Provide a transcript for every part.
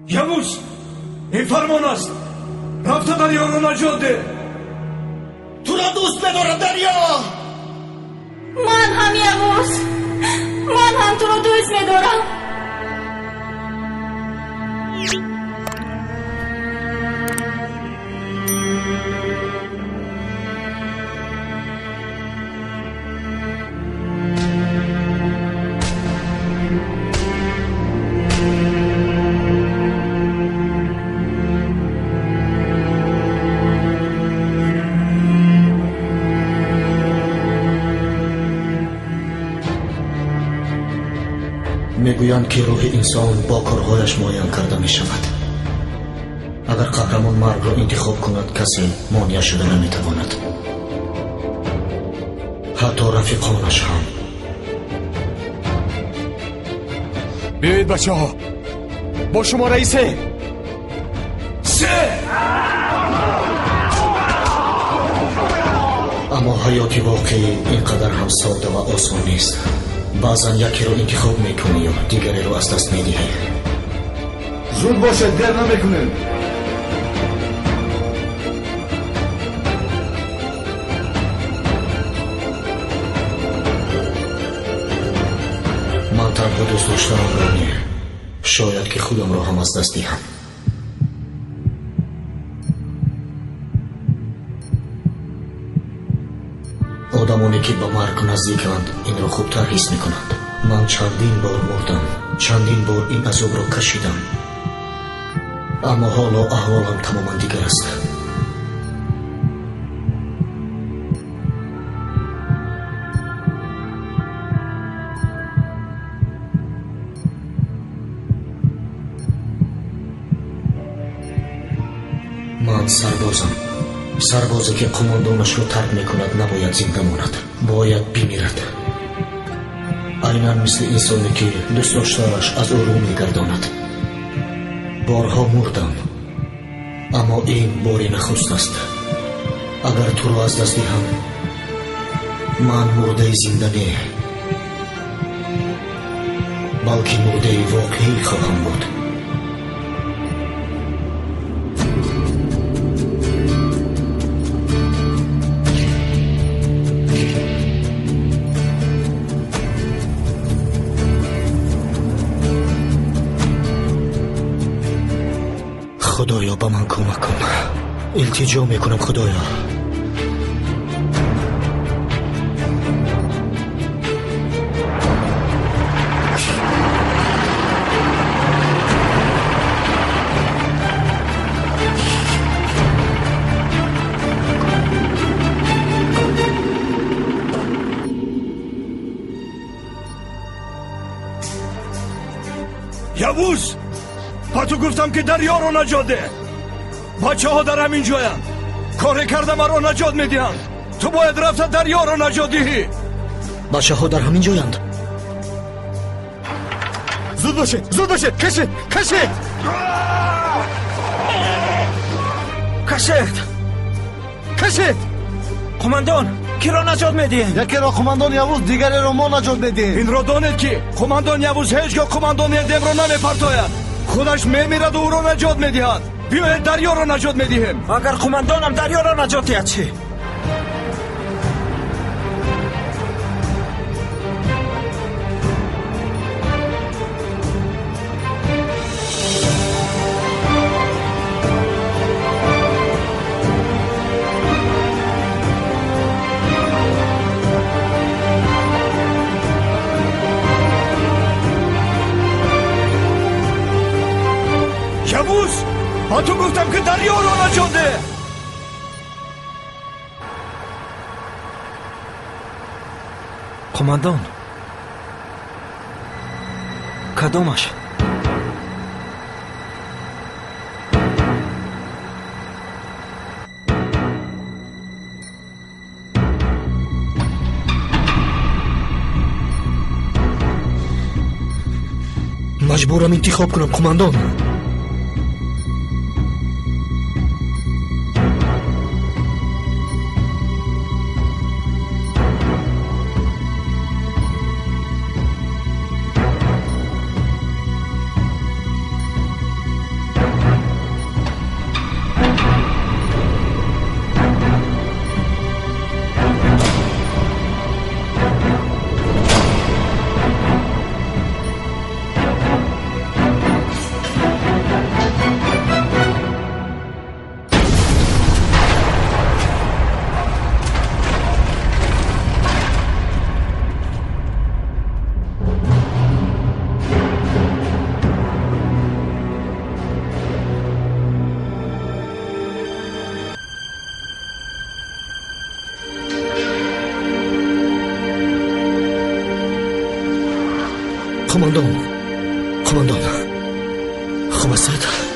یوز این فرمان است، رفته دریا رو نجات ده. تو را دوست ندارم دریا. من هم یوز، من هم تو را دوست ندارم. میگویند که روح انسان با کارهایش معین کرده می شود. اگر قهرمان مرگ را انتخاب کند کسی مانع شده نمی تواند، حتی رفیقانش هم. بیایید بچه ها، با شما رئیسه اما حیات واقعی اینقدر هم ساده و آسان نیست. بعضا یکی رو انتخاب میکنی و دیگری رو از دست میدهی. زود باشه، دیر نمیکنیم. من تنها دوست داشتم را نیه، شاید که خودم را هم از دست دهم. آدمانی که به مرگ نزدیکند این را خوبتر حس میکنند. من چندین بار مردم، چندین بار این عذاب را کشیدم، اما حالا احوالم تماما دیگر است. من سربازی که قماندانش رو ترک میکند نباید زنده ماند، باید بمیرد. عیناً مثل انسانی که دوست داشته‌اش از او رو میگرداند. بارها مردم، اما این باری نخست است. اگر تو رو از دست دهم من مرده زنده نه، بلکه مرده واقعی خواهم بود. خدایا با من کمک کن، التجا میکنم خدایا. یوز با تو گفتم که دریا رو نجات ده. بچه ها در همین جایم، کار کرده مرا نجات میدیم. تو باید رفته دریا رو نجات دهی. بچه ها در همین جایند. زود باشه، کشید. قماندان کی را نجات میدین؟ یکی را قماندان یوز، دیگری را ما نجات میدیم. این را دانید که قماندان یوز هیچگاه قماندان دم را نمیپرتاید، خودش میمیرد و او را نجات میدهد. بیایید دریا را نجات میدهیم. اگر قماندانم دریا را نجات دهد چی؟ یوز با تو گفتم که دریا را نجات ده. قماندان کدامش؟ مجبورم انتخاب کنم قماندان. قماندان خوب هستید؟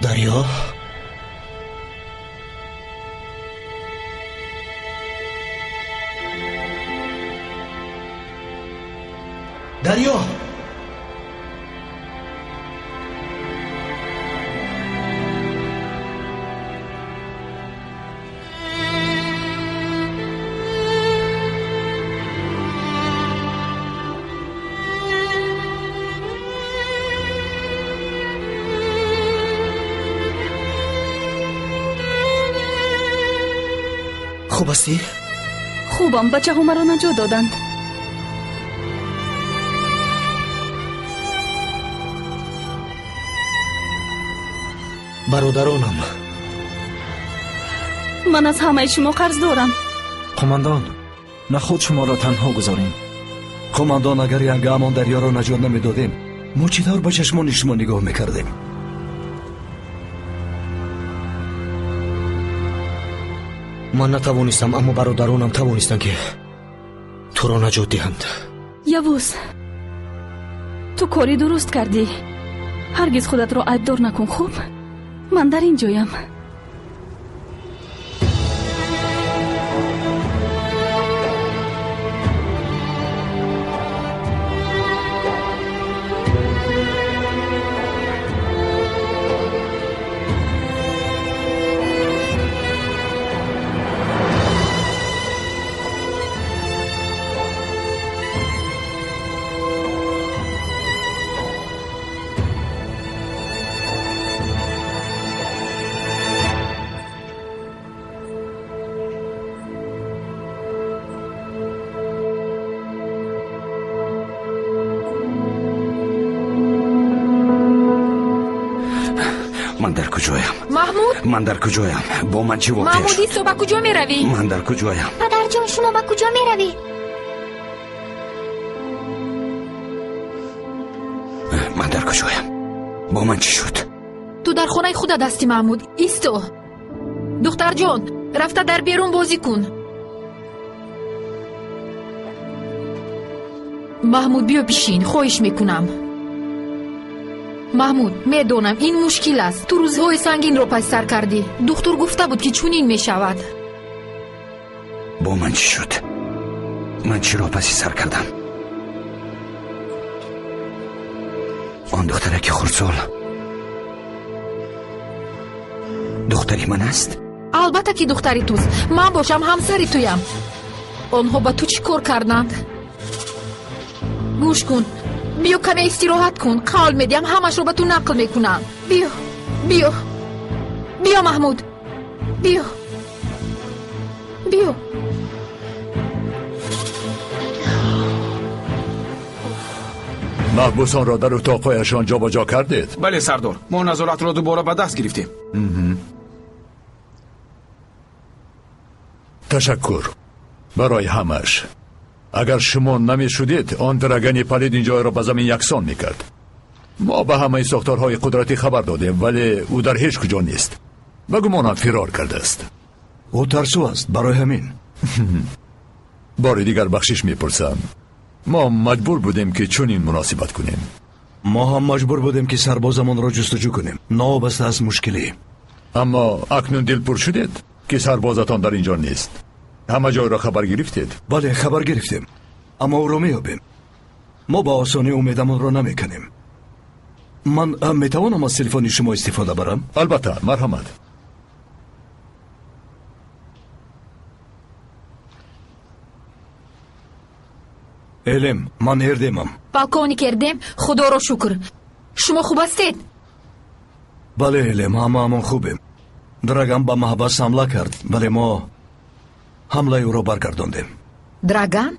دریا دریا خوب هستی؟ خوبم. بچه ها مرا نجات دادند. برادرانم من از همه شما قرض دارم. قماندان نه خود شما را تنها گذاریم. قماندان اگر ینگه همان دریا را نجات نمیدادیم ما چطور به چشمان شما نگاه میکردیم؟ من نتوانستم اما برادرانم توانستند که تو را نجات دهند. یوز تو کاری درست کردی. هرگز خودت را عیبدار نکن. خوب من در این جایم. من در کجایم؟ محمود من در کجایم؟ با من چی واقع محمود شد؟ ایستو با کجا میروی؟ من در کجایم؟ پدر جان شما با کجا میروی؟ من در کجایم؟ با من چی شد؟ تو در خونه خودت هستی محمود. ایستو. دختر جان رفته در بیرون بازی کن. محمود بیا بشین، خواهش میکنم. محمود میدونم این مشکل است. تو روزهای سنگین رو پس سر کردی. دکتر گفته بود که چنین میشود. با من چی شد؟ من چی را پسی سر کردم؟ آن دختره که خردسال دختری من است؟ البته که دختری توست. من باشم همسری تویم. آنها با تو چی کار کردند؟ گوش کن. بیا کمی استراحت کن. قول میدیم همش رو به تو نقل میکنم. بیا بیا بیا محمود بیا بیا. محبوسان را در اتاقهایشان جابجا کردید؟ بله سردار، ما نظارت را دوباره به دست گرفتیم. تشکر برای همش. اگر شما نمی شدید آن درگن پلید اینجا را به زمین یکسان میکرد. ما به همه ساختارهای قدرتی خبر دادیم ولی او در هیچ کجا نیست. به گمانم فرار کرده است. او ترسو است، برای همین. بار دیگر بخشش میپرسم. ما مجبور بودیم که چنین مناسبت کنیم. ما هم مجبور بودیم که سربازمان را جستجو کنیم، نابسته از مشکلی. اما اکنون دلپور شدید که سربازتان در اینجا نیست. همه جای را خبر گرفتید؟ بله خبر گرفتیم، اما او را میابیم. ما با آسانی امیدمون را نمیکنیم. من میتوانم از تلفن شما استفاده برم؟ البته، مرحمت. علم، من اردمم. پاکونیک اردم، خدا را شکر. شما خوب هستید؟ بله علم، همه خوبیم. درگم با محبس حمله کرد ولی ما حمله او را برگرداندیم. درگن؟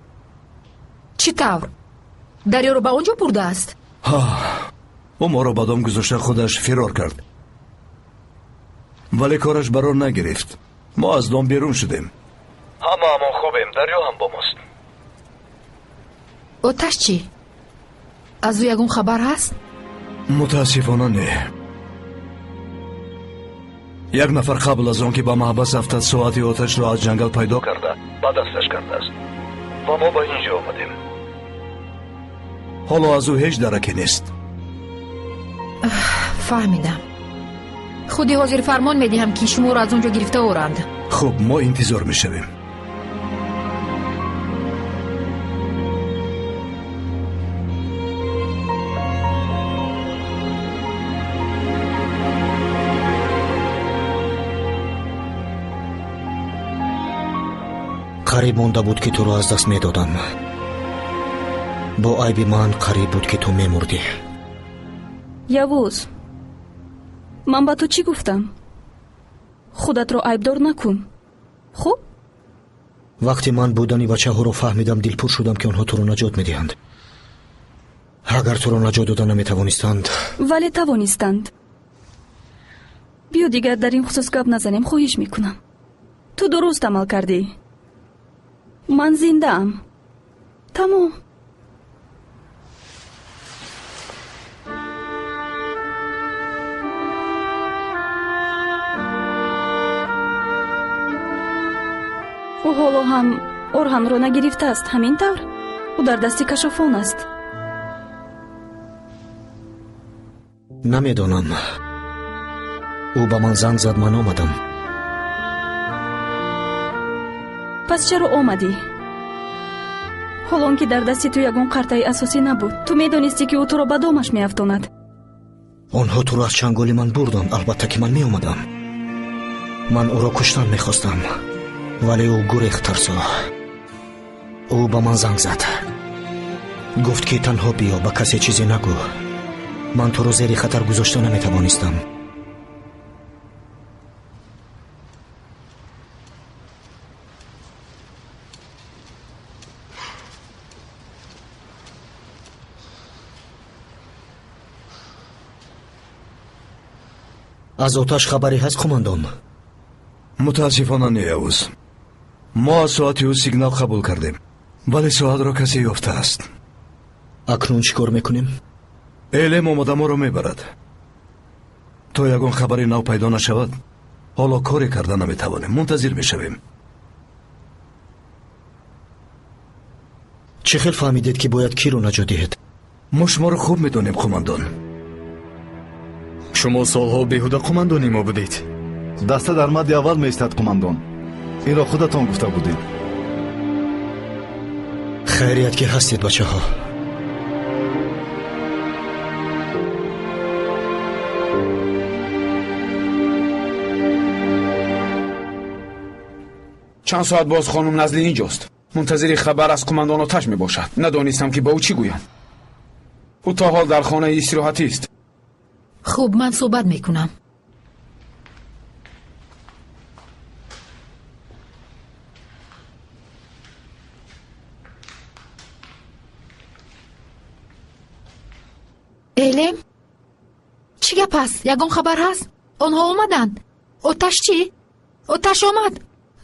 چی طور؟ دریا رو به اونجا برده است؟ او ما را با دام گذاشته خودش فرار کرد ولی کارش برار نگرفت. ما از دام بیرون شدیم. همه خوبیم، دریا هم با ماست. آتش چی؟ از او یکون خبر هست؟ متاسفانه نه. یک نفر قبل از آن که با محبس 70 ساعتی آتش را از جنگل پیدا کرده با دستش کرده است و ما با اینجا آمدیم. حالا از او هیچ درکی نیست. فهمیدم. خودی حاضر فرمان میدیم که شما را از اونجا گرفته آورند. خب ما انتظار میشویم. قریب مونده بود که تو رو از دست میدادم. با عیب من قریب بود که تو میمردی. یوز، من با تو چی گفتم؟ خودت رو عیبدار نکن. خب؟ وقتی من بودنی بچه ها رو فهمیدم دلپور شدم که آنها تو رو نجات میدهند. اگر تو رو نجات دادن نمیتوانستند. ولی توانستند. بیا دیگر در این خصوص گپ نزنیم، خواهش میکنم. تو درست عمل کردی. من زنده ام. تمام. او حالا هم اورهان رو نگرفته است، همین طور؟ او در دستی کشافان است. نمیدانم. او با من زنگ زد، من آمدم. پس چرا آمدی؟ حالا که در دستی تو یگان قرطه اساسی نبود، تو میدانستی که او تو را به دامش میافتاند. آنها تو را از چنگال من بردند. البته که من میآمدم. من او را کشتن میخواستم ولی او گریخت ترسا. او با من زنگ زد، گفت که تنها بیا، به کسی چیزی نگو. من تو رو زیر خطر گذاشته نمیتوانستم. аз оташ хабаре ҳаст қумандон? мутаассифона не явуз. мо аз соати ӯ сигнал қабул кардем, вале соатро касе ёфтааст. акнун чӣ кор мекунем? элем омода моро мебарад. то ягон хабари нав пайдо нашавад, ҳоло коре карда наметавонем. мунтазир мешавем. чӣ хел фаҳмидед ки бояд киро наҷот диҳед? мо шуморо хуб медонем, қумандон. шумо солҳо беҳуда қумандони мо будед. даста дар мадди аввал меистад қумандон. инро худатон гуфта будед. хайрият ки ҳастед бачаҳо. чанд соат боз хонум назли инҷост. мунтазири хабар аз қумандон оташ мебошад. надонистам ки ба ӯ чӣ гӯям. ӯ то ҳол дар хонаи истироҳатист. хуб, ман суҳбат мекунам. элем, чӣ гап аст? ягон хабар ҳаст? онҳо омаданд? оташ чӣ? оташ омад?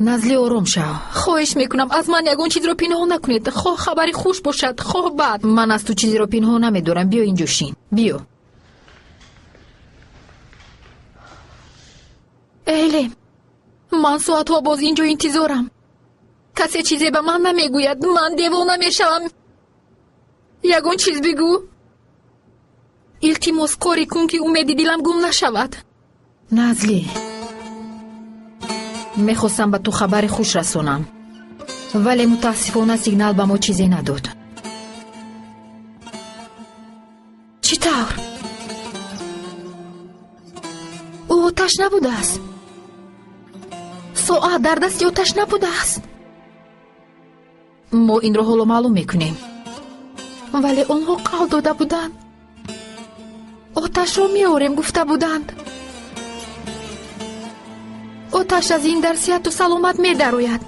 назли ором шав. хоҳиш мекунам, аз ман ягон чизро пинҳон накунед. хоҳ хабари хуш бошад, хоҳ бад. ман аз ту чизро пинҳон намедорам. биё инҷо шин. биё. элем, ман соатҳо боз инҷо интизорам. касе чизе ба ман намегӯяд. ман девона мешавам. ягон чиз бигӯ. илтимос кори кун ки умеди дилам гум нашавад. назли, мехостам ба ту хабари хуш расонам, вале мутаассифона сигнал ба мо чизе надод. чӣ тавр? ӯ оташ набудааст. соат дар дасти оташ набудааст. мо инро ҳоло маълум мекунем, вале онҳо қавл дода буданд. оташро меорем гуфта буданд. оташ аз ин дар сиҳату саломат медарояд.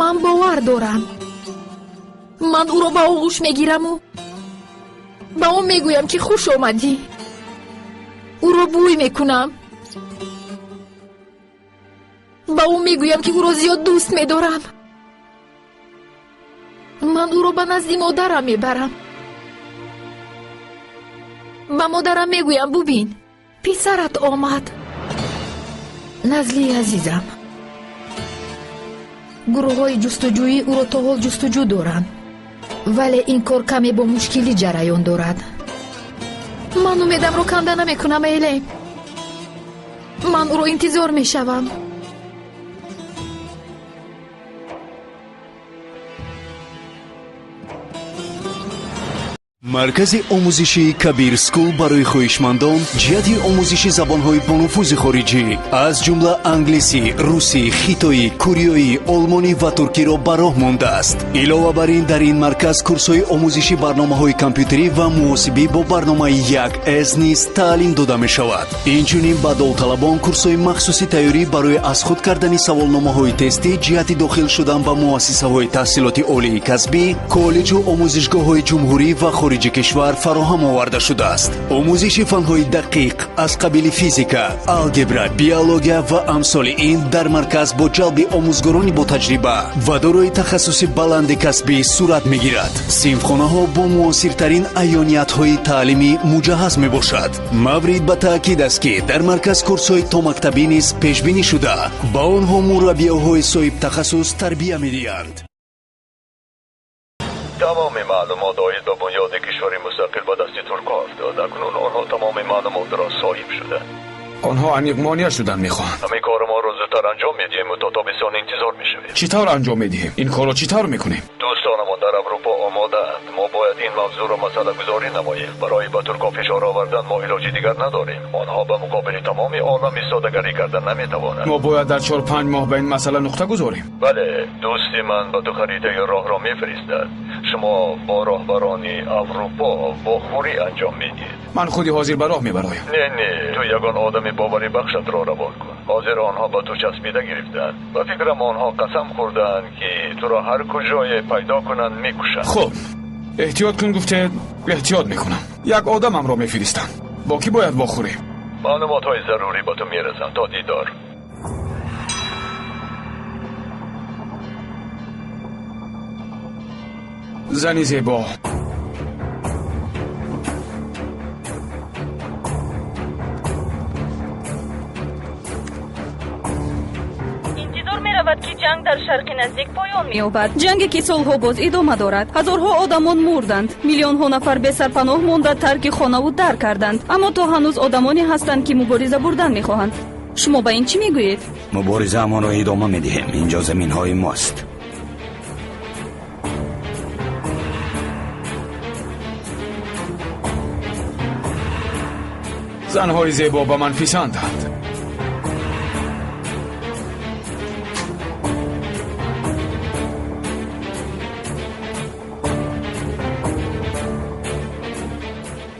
ман бовар дорам. ман ӯро ба оғӯш мегираму ба он мегӯям ки хуш омадӣ. ӯро бӯй мекунам. ба он мегӯям ки ӯро зиёд дӯст медорам. ман ӯро ба назди модарам мебарам. ба модарам мегӯям бубин, писарат омад. назли азизам, гурӯҳҳои ҷустуҷӯӣ ӯро то ҳол ҷустуҷӯ доранд, вале ин кор каме бо мушкилӣ ҷараён дорад. ман умедамро канда намекунам. элем, ман ӯро интизор мешавам. маркази омӯзиши кабир скул барои хоҳишмандон ҷиҳати омӯзиши забонҳои бонуфузи хориҷӣ аз ҷумла англисӣ, русӣ, хитоӣ, кӯриёӣ, олмонӣ ва туркиро ба роҳ мондааст. илова бар ин дар ин марказ курсҳои омӯзиши барномаҳои компютерӣ ва муосибӣ бо барномаи 1С низ таълим дода мешавад. инчунин ба довталабон курсҳои махсуси тайёрӣ барои аз худ кардани саволномаҳои тестӣ ҷиҳати дохил шудан ба муассисаҳои таҳсилоти олии касбӣ, коллеҷу омӯзишгоҳҳои ҷумҳурӣ ва хориҷи кишвар фароҳам оварда шудааст. омӯзиши фанҳои дақиқ аз қабили физика, алгебра, биология ва амсоли ин дар марказ бо ҷалби омӯзгорони бо таҷриба ва дорои тахассуси баланди касбӣ сурат мегирад. синфхонаҳо бо муосиртарин айёниятҳои таълимӣ муҷаҳҳаз мебошад. маврид ба таъкид аст ки дар марказ курсҳои томактабӣ низ пешбинӣ шуда, ба онҳо мураббиёҳои соҳиб тахассус тарбия медиҳанд. тамоми маълумот оид ба бунёди кишвари мустақил ба дасти туркҳо афтод. акнун онҳо тамоми маълумотро соҳиб шуданд. онҳо аниқ монеа шудан мехоҳанд. ҳамин корро мо зудтар анҷом медиҳем ва то тобистон интизор мешавем. чӣ тавр анҷом медиҳем? ин корро чӣ тавр мекунем? дӯстонамон дар аврупо омодаанд. мо бояд ин мавзӯъро масъалагузорӣ намоем. барои ба туркҳо фишор овардан мо илоҷи дигар надорем. онҳо ба муқобили тамоми олам истодагарӣ карда наметавонанд. мо бояд дар 4-5 моҳ ба ин масъала нуқта гузорем. бале, дӯсти ман ба ту харитаи роҳро мефиристад. шумо бо роҳбарони аврупо бо хурӣ анҷом медиҳед. ман худи ҳозир ба роҳ мебароям. не, ту ягон одами боварӣ бахшатро равон кун. ҳозир онҳо ба ту часпида гирифтанд. ба фикрам онҳо қасам хӯрданд ки туро ҳар куҷое пайдо кунанд мекушанд. хуб, эҳтиёт кун гуфтед, эҳтиёт мекунам. як одамамро мефиристанд. бо кӣ бояд вохӯрем? معلومات‌های ضروری با تو میرسن. تا دیدار. زنی زیبا، интизор меравад ки ҷанг дар шарқи наздик поён меёбад. ҷанге ки солҳо боз идома дорад. ҳазорҳо одамон мурданд. миллионҳо нафар бесарпаноҳ монда тарки хонаву дар карданд. аммо то ҳанӯз одамоне ҳастанд ки мубориза бурдан мехоҳанд. шумо ба ин чӣ мегӯед? муборизаамонро идома медиҳем. инҷо заминҳои мост. زنهای زیبا به من پسندند.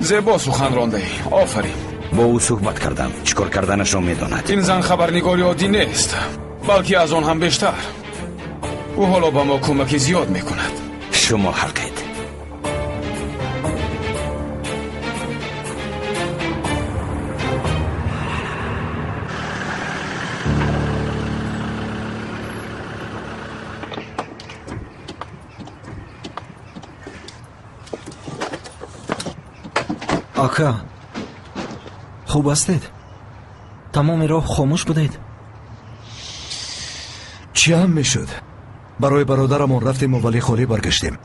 زیبا سخن رانده ای. آفرین. با او صحبت کردم. چیکار کردنشو میداند. این زن خبرنگاری عادی نیست، بلکه از آن هم بیشتر. او حالا به ما کمکی زیاد میکند. شما حقید. ака, хуб ҳастед? тамоми роҳ хомӯш будед? چی هم میشد؟ برای برادرمون رفتیم ولی خالی برگشتیم.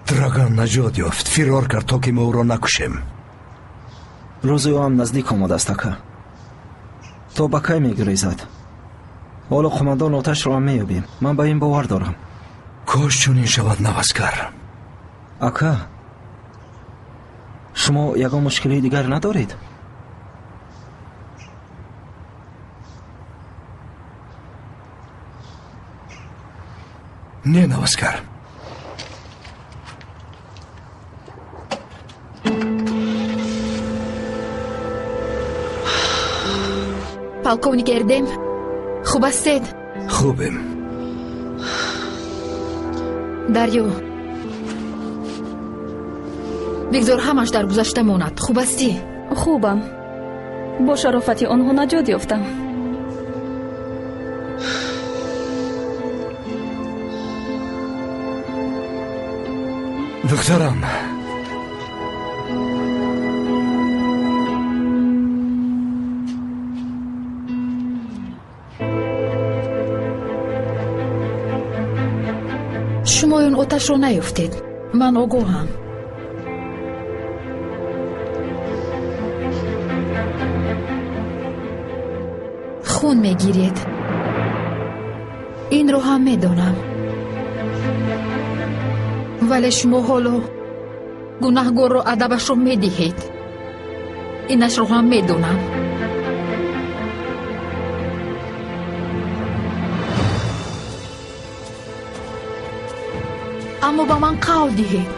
درگان نجات یافت. فرار کرد تا که ما او را نکشیم. рӯзи ӯ ҳам наздик омадааст ака. то ба кай мегурезад? ҳоло қумандон оташро ҳам меёбем. ман ба ин бовар дорам. кош чунин шавад наваскар. ака, шумо ягон мушкили дигар надоред? не наваскар. полковник эрдем, хуб ҳастед? хубем. дарё, бигзор ҳамаш дар гузашта монад. хуб ҳастӣ? хубам. бо шарофати онҳо наҷот ёфтам. دخترم، шумо он оташро наёфтед. ман огоҳам. خون میگیرید. این رو هم میدونم. ولی شما حالا گناهگار رو ادبش رو میدهید. اینش رو هم میدونم. اما با من قول دهید.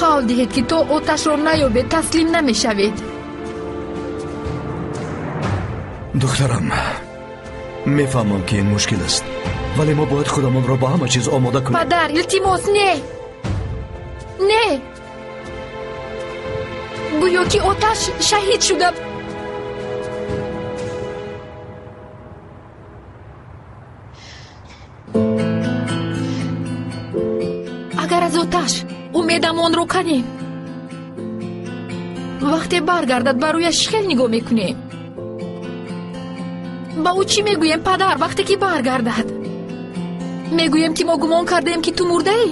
قول دهید که تو آتش رو نیابید تسلیم نمیشوید. دخترم، میفهمم که این مشکل است، ولی ما باید خودمون را با همه چیز آماده کنیم. پدر، التماس نه. نه. گویا که آتش شهید شده. اگر از آتش امیدمان رو کنیم، وقتی برگردد برویش خیلی نگاه میکنیم. با او چی میگویم پدر وقتی که برگردد؟ میگویم که ما گمان کردیم که تو مرده ای.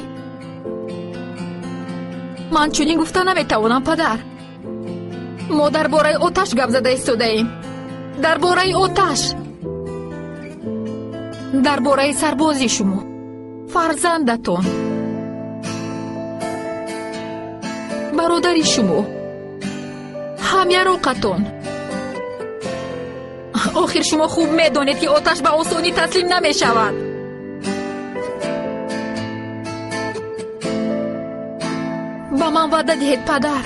من چنین گفتن نمیتوانم پدر. ما درباره آتش گپ زده ایستاده ایم. درباره آتش، درباره سربازی شما، فرزندتون، برادری شما، همیاروقتون. آخر شما خوب میدانید که آتش به آسانی تسلیم نمی شود. با من وعده دهید پدر.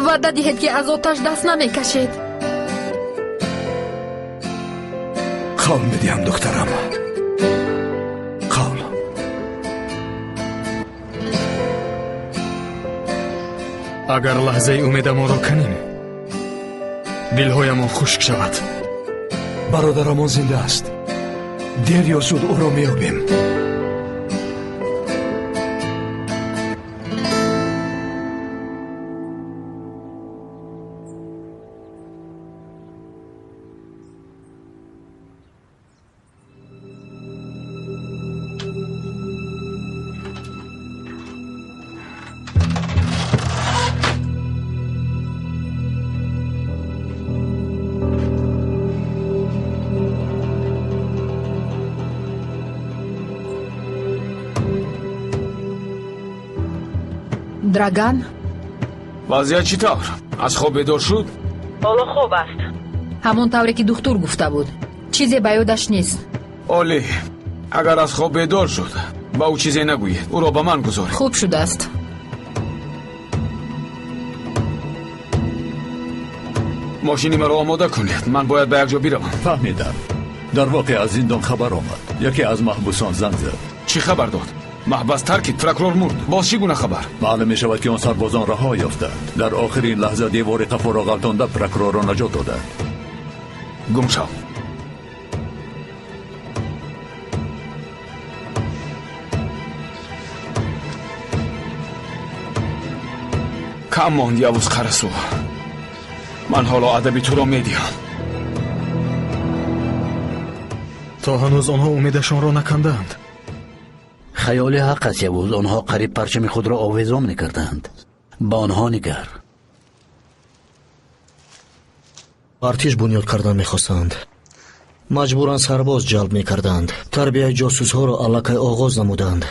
وعده دهید که از آتش دست نمی کشید. قول میدیم دخترم. قول. агар лаҳзаи умедамонро канем дилҳоямон хушк шавад. бародарамон зинда аст. дер ё зуд ӯро меёбем. драган вазъият чӣ тавр? аз хоб бедор шуд? ҳоло хуб аст. ҳамон тавре ки духтур гуфта буд. чизе ба ёдаш нест. олӣ, агар аз хоб бедор шуд ба ӯ чизе нагӯед, ӯро ба ман гузоред. хуб шудааст. мошини маро омода кунед, ман бояд ба як ҷо биравам. фаҳмидам. дар воқеъ аз зиндон хабар омад. яке аз маҳбусон занг зад. чӣ хабар дод? маҳбас таркид, прокурор мурд. боз чӣ гуна хабар? маълум мешавад ки он сарбозон раҳо ёфтанд. дар охирин лаҳза девори қафоро ғалтонда прокурорро наҷот доданд. гум шав. кам монд явуз қарасу. ман ҳоло адаби туро медиҳам. то ҳанӯз онҳо умедашонро накандаанд. хаёли ҳақ аст явуз. онҳо қариб парчами худро овезон мекарданд. ба онҳо нигар. артиш бунёд кардан мехостанд. маҷбуран сарбоз ҷалб мекарданд. тарбияи ҷосусҳоро аллакай оғоз намуданд.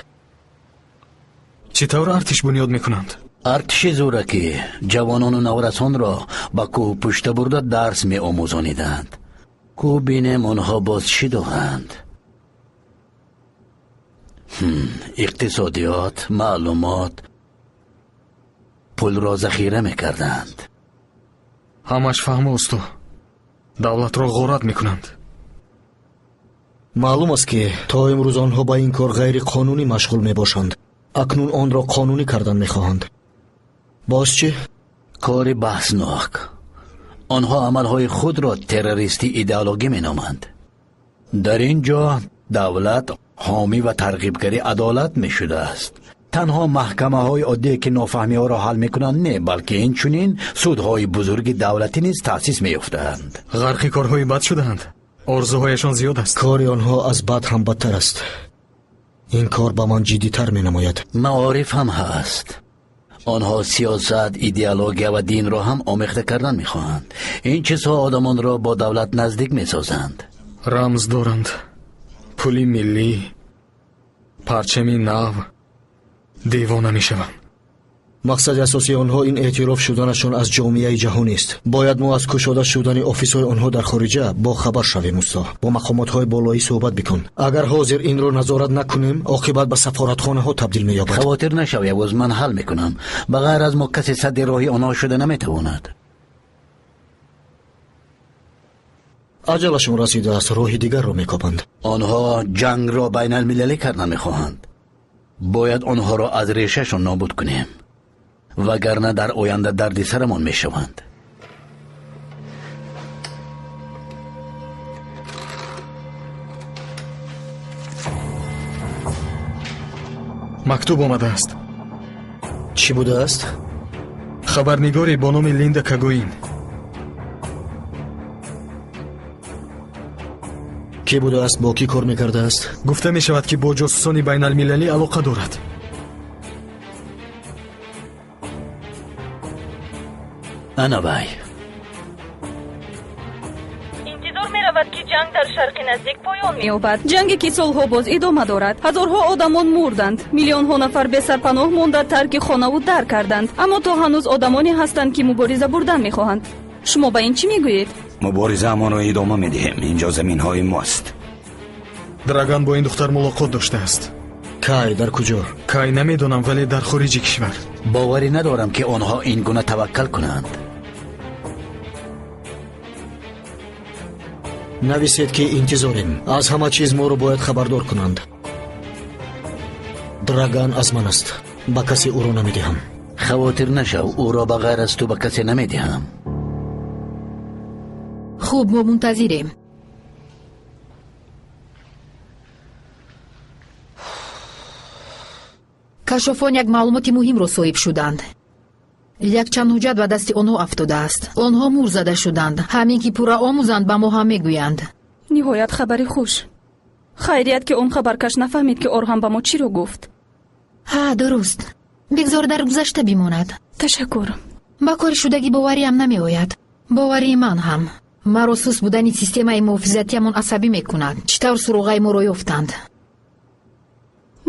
чӣ тавр артиш бунёд мекунанд? артиши зӯракӣ ҷавонону наврасонро ба кӯҳ пушта бурда дарс меомӯзониданд. кӯ бинем онҳо боз чӣ доранд? иқтисодиёт, маълумот, пулро захира мекарданд. ҳамаш фаҳму усту. давлатро ғорат мекунанд. маълум аст ки то имрӯз онҳо ба ин кор ғайриқонунӣ машғул мебошанд. акнун онро қонунӣ кардан мехоҳанд. боз чӣ? кори баҳснок. онҳо амалҳои худро террористӣ идеологӣ меноманд. дар ин ҷо давлат ҳомӣ ва тарғибгари адолат мешудааст. танҳо маҳкамаҳои оддие ки нофаҳмиҳоро ҳал мекунанд не, балки инчунин судҳои бузурги давлатӣ низ таъсис меёфтаанд. ғарқи корҳои бад шудаанд. орзуҳояшон зиёд аст. кори онҳо аз бад ҳам бадтар аст. ин кор ба ман ҷиддитар менамояд. маориф ҳам ҳаст. онҳо сиёсат, идеология ва динро ҳам омехта кардан мехоҳанд. ин чизҳо одамонро бо давлат наздик месозанд. рамз доранд. пули миллӣ, парчами нав. девона мешавам. мақсади асосии онҳо ин эътироф шуданашон аз ҷомеаи ҷаҳонист. бояд мо аз кушода шудани офисҳои онҳо дар хориҷа бо хабар шавем. усто бо мақомотҳои болоӣ суҳбат бикун. агар ҳозир инро назорат накунем, оқибат ба сафоратхонаҳо табдил меёбад. хавотир нашав явуз, ман ҳал мекунам. ба ғайр аз мо касе садди роҳи онҳо шуда наметавонад. аҷалашон расидааст, роҳи дигарро мекопанд. онҳо ҷангро байналмилалӣ кардан мехоҳанд. бояд онҳоро аз решашон нобуд кунем, вагарна дар оянда дарди сарамон мешаванд. мактуб омадааст. чӣ будааст? хабарнигоре бо номи Линда Кагоин. кӣ будааст? бо кӣ кор мекардааст? гуфта мешавад ки бо ҷосусони байналмилалӣ алоқа дорад. ана вай. интизор меравад ки ҷанг дар шарқи наздик поён меёбад. ҷанге ки солҳо боз идома дорад. ҳазорҳо одамон мурданд. миллионҳо нафар бесарпаноҳ монда тарки хонаву дар карданд. аммо то ҳанӯз одамоне ҳастанд ки мубориза бурдан мехоҳанд. шумо ба ин чӣ мегӯед? муборизаамонро идома медиҳем. инҷо заминҳои мост. драган бо ин духтар мулоқот доштааст. кай дар куҷо? кай намедонам, вале дар хориҷи кишвар. боварӣ надорам ки онҳо ин гуна таваккал кунанд. нависед ки интизорем. аз ҳама чиз моро бояд хабардор кунанд. драган аз ман аст. ба касе ӯро намедиҳам. خواطر نشو، او را به غیر از تو به کسی نمیدهم. خوب، ما منتظریم. кашофон як маълумоти муҳимро соҳиб шуданд. якчанд ҳуҷҷат ба дасти онҳо афтодааст. онҳо мур зада шуданд. ҳамин ки пурра омӯзанд ба мо ҳам мегӯянд. ниҳоят хабари хуш. хайрият ки он хабаркаш нафаҳмид ки орҳан ба мо чиро гуфт. ҳа, дуруст. бигзор дар гузашта бимонад. ташаккур. ба кори шудагӣ бовариам намеояд. боварии ман ҳам. маро сус будани системаи муҳофизатиамон асабӣ мекунад. чӣ тавр суроғаи моро ёфтанд?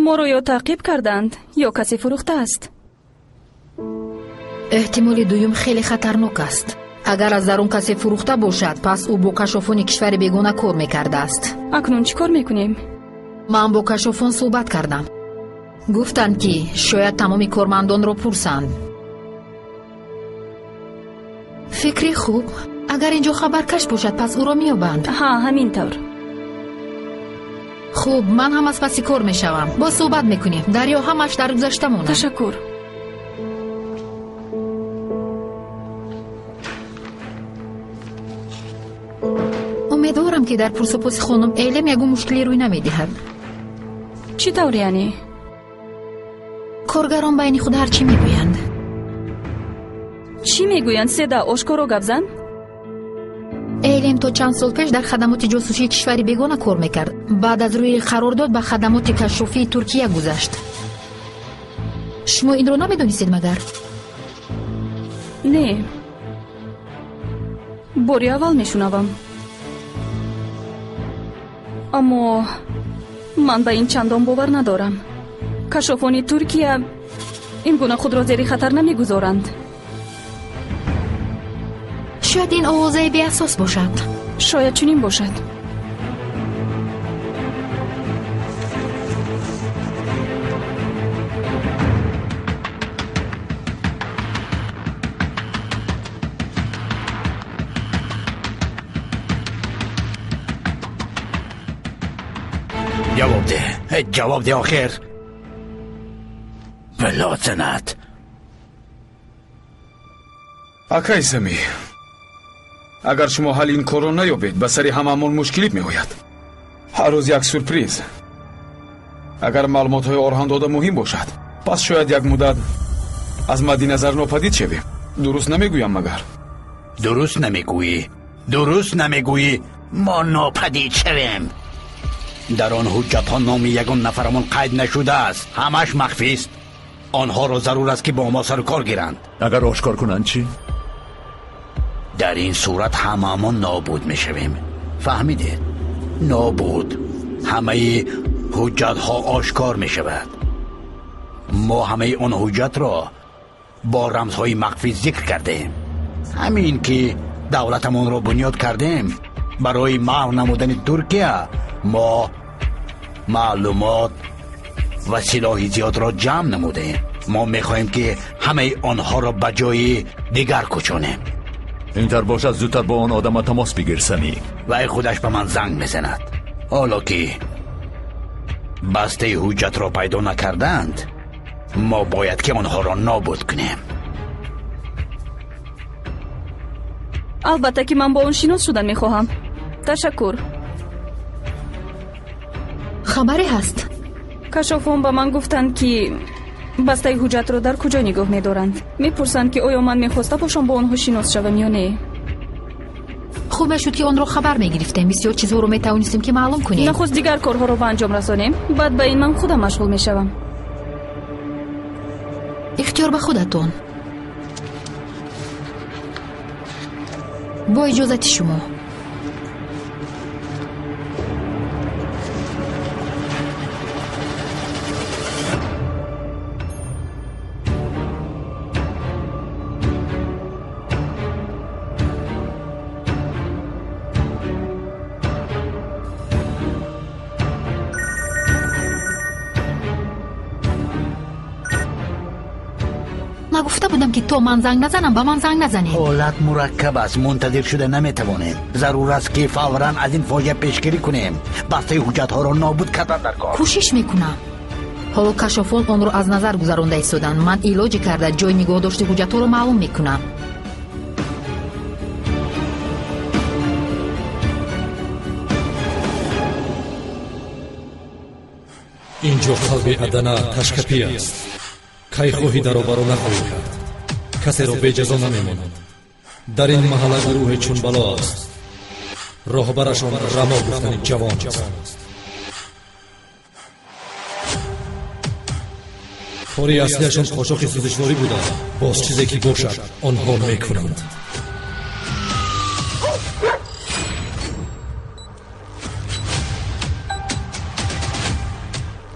моро ё таъқиб карданд ё касе фурӯхтааст. эҳтимоли дуюм хеле хатарнок аст. агар аз дарун касе фурӯхта бошад, пас ӯ бо кашофони кишвари бегона кор мекардааст. акнун чӣ кор мекунем? ман бо кашофон суҳбат кардам. гуфтанд ки шояд тамоми кормандонро пурсанд. фикри хуб. агар ин ҷо хабаркаш бошад, пас ӯро меёбанд. ҳа, ҳамин тавр. хуб, ман ҳам аз паси кор мешавам. бо суҳбат мекунем. дарё ҳамаш дар гузашта монад. ташаккур. умедворам ки дар пурсупоси хонум эйлем ягон мушкиле рӯй намедиҳад. чӣ тавр яъне? коргарон байни худ ҳарчӣ мегӯянд. чӣ мегӯянд? седа ошкоро гап зан. эйлем то чанд сол пеш дар хадамоти ҷосусии кишвари бегона кор мекард. баъд аз рӯи қарордод ба хадамоти кашшофии туркия гузашт. шумо инро намедонистед магар? не, бори аввал мешунавам. аммо ман ба ин чандон бовар надорам. кашофони туркия ин гуна худро зери хатар намегузоранд. шояд ин овозаи беасос бошад. шояд чунин бошад. جواب ده آخر. بلاتنت. акай самӣ, агар шумо ҳалли ин корро наёбед, ба сари ҳамаамон мушкилӣ меояд. ҳар рӯз як сюрприз. агар маълумотҳои орҳан дода муҳим бошад, пас шояд як муддат аз мадди назар нопадид шавем. дуруст намегӯям магар? дуруст намегӯӣ. дуруст намегӯӣ. мо нопадид шавем. дар он ҳуҷҷатҳо номи ягон нафарамон қайд нашудааст. ҳамаш махфист. онҳоро зарур аст ки бо мо сару кор гиранд. агар ошкор кунанд чӣ? дар ин сурат ҳамаамон нобуд мешавем. фаҳмидед? нобуд. ҳамаи ҳуҷҷатҳо ошкор мешавад. мо ҳамаи он ҳуҷҷатро бо рамзҳои махфӣ зикр кардем. ҳамин ки давлатамонро бунёд кардем, барои маҳв намудани туркия мо маълумот ва силоҳи зиёдро ҷамъ намудем. мо мехоҳем ки ҳамаи онҳоро ба ҷои дигар кӯчонем. ин тар бошад зудтар бо он одама тамос бигир Самӣ. вай худаш ба ман занг мезанад. ҳоло ки бастаи ҳуҷҷатро пайдо накарданд, мо бояд ки онҳоро нобуд кунем. албатта ки ман бо он шинос шудан мехоҳам. ташаккур. хабаре ҳаст? кашофон ба ман гуфтанд ки бастаи ҳуҷҷатро дар куҷо нигоҳ медоранд. мепурсанд ки оё ман мехоста бошам бо онҳо шинос шавам ё не. хуб мешуд ки онро хабар мегирифтем. бисёр чизҳоро метавонистем ки маълум кунем. нахуст дигар корҳоро ба анҷом расонем, баъд ба ин ман худам машғул мешавам. ихтиёр ба худатон. бо иҷозати шумо. нагуфта будам ки то ман занг назанам ба ман занг назанем. ҳолат мураккаб аст. мунтазир шуда наметавонем. зарур аст ки фавран аз ин фоҷиа пешгирӣ кунем. бастаи ҳуҷҷатҳоро нобуд кардан дар кор. кӯшиш мекунам. ҳоло кашофон онро аз назар гузаронда истоданд. ман илоҷи карда ҷои нигоҳдошти ҳуҷҷатҳоро маълум мекунам. инҷо қалби адана ташкапӣ аст. кай хоҳӣ даробаро нахоҳӣ кард. касеро беҷазо намемонад. дар ин маҳалла гурӯҳе чунбало аст. роҳбарашон рамо гуфтани ҷавон аст. кори аслиашон қошоқи сӯзишворӣ буда. боз чизе ки бошад онҳо мекунанд.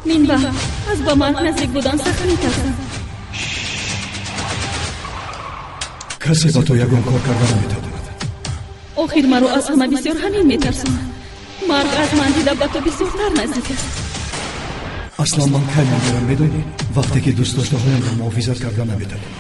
минба аз ба марг наздик будан сахт метарсам. касе ба то ягон кор карда наметавонад. охир маро аз ҳама бисёр ҳамин метарсонад. марг аз ман дида ба то бисёртар наздик аст. аслан ман кай мемерам медонӣ? вақте ки дӯстдоштаҳоямро муҳофизат карда наметавонам.